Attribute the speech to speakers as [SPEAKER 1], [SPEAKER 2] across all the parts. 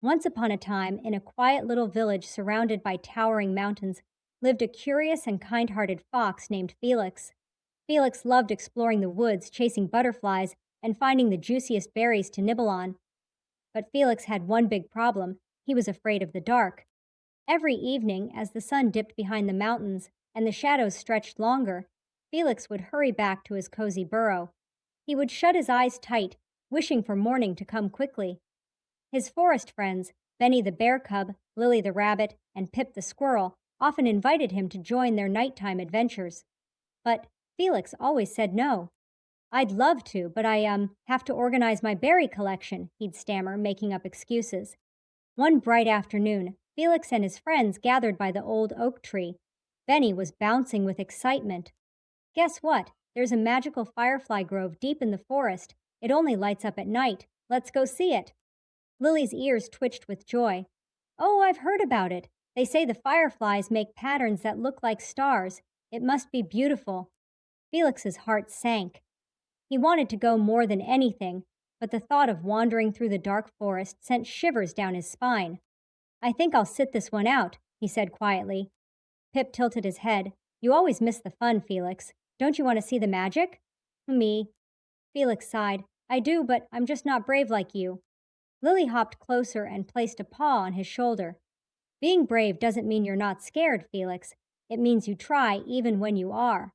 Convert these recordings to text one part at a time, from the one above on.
[SPEAKER 1] Once upon a time, in a quiet little village surrounded by towering mountains, lived a curious and kind hearted fox named Felix. Felix loved exploring the woods, chasing butterflies, and finding the juiciest berries to nibble on. But Felix had one big problem: he was afraid of the dark. Every evening, as the sun dipped behind the mountains and the shadows stretched longer, Felix would hurry back to his cozy burrow. He would shut his eyes tight, wishing for morning to come quickly. His forest friends, Benny the bear cub, Lily the rabbit, and Pip the squirrel, often invited him to join their nighttime adventures. But Felix always said no. "I'd love to, but I have to organize my berry collection," he'd stammer, making up excuses. One bright afternoon, Felix and his friends gathered by the old oak tree. Benny was bouncing with excitement. "Guess what? There's a magical firefly grove deep in the forest. It only lights up at night. Let's go see it." Lily's ears twitched with joy. "Oh, I've heard about it. They say the fireflies make patterns that look like stars. It must be beautiful." Felix's heart sank. He wanted to go more than anything, but the thought of wandering through the dark forest sent shivers down his spine. "I think I'll sit this one out," he said quietly. Pip tilted his head. "You always miss the fun, Felix. Don't you want to see the magic?" "Me." Felix sighed. "I do, but I'm just not brave like you." Lily hopped closer and placed a paw on his shoulder. "Being brave doesn't mean you're not scared, Felix. It means you try even when you are."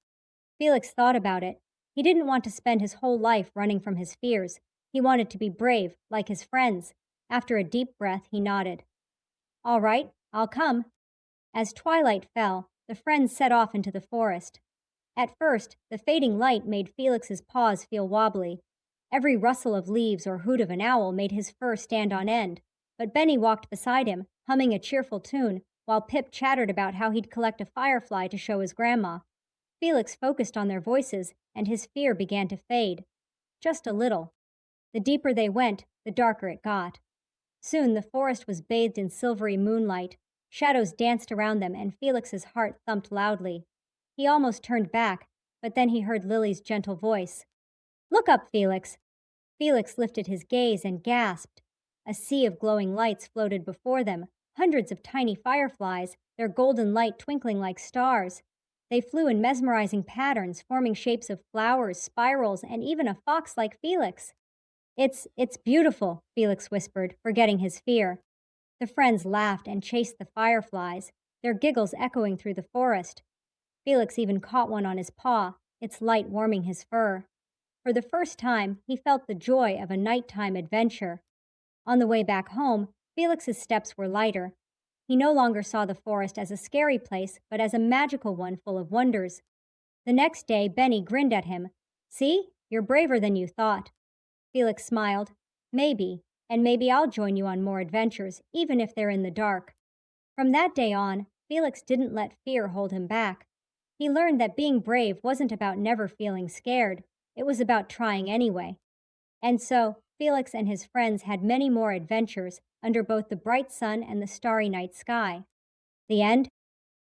[SPEAKER 1] Felix thought about it. He didn't want to spend his whole life running from his fears. He wanted to be brave, like his friends. After a deep breath, he nodded. "All right, I'll come." As twilight fell, the friends set off into the forest. At first, the fading light made Felix's paws feel wobbly. Every rustle of leaves or hoot of an owl made his fur stand on end. But Benny walked beside him, humming a cheerful tune, while Pip chattered about how he'd collect a firefly to show his grandma. Felix focused on their voices, and his fear began to fade. Just a little. The deeper they went, the darker it got. Soon the forest was bathed in silvery moonlight. Shadows danced around them, and Felix's heart thumped loudly. He almost turned back, but then he heard Lily's gentle voice. "Look up, Felix." Felix lifted his gaze and gasped. A sea of glowing lights floated before them, hundreds of tiny fireflies, their golden light twinkling like stars. They flew in mesmerizing patterns, forming shapes of flowers, spirals, and even a fox like Felix. It's beautiful," Felix whispered, forgetting his fear. The friends laughed and chased the fireflies, their giggles echoing through the forest. Felix even caught one on his paw, its light warming his fur. For the first time, he felt the joy of a nighttime adventure. On the way back home, Felix's steps were lighter. He no longer saw the forest as a scary place, but as a magical one full of wonders. The next day, Benny grinned at him. "See, you're braver than you thought." Felix smiled. "Maybe, and maybe I'll join you on more adventures, even if they're in the dark." From that day on, Felix didn't let fear hold him back. He learned that being brave wasn't about never feeling scared, it was about trying anyway. And so, Felix and his friends had many more adventures under both the bright sun and the starry night sky. The end?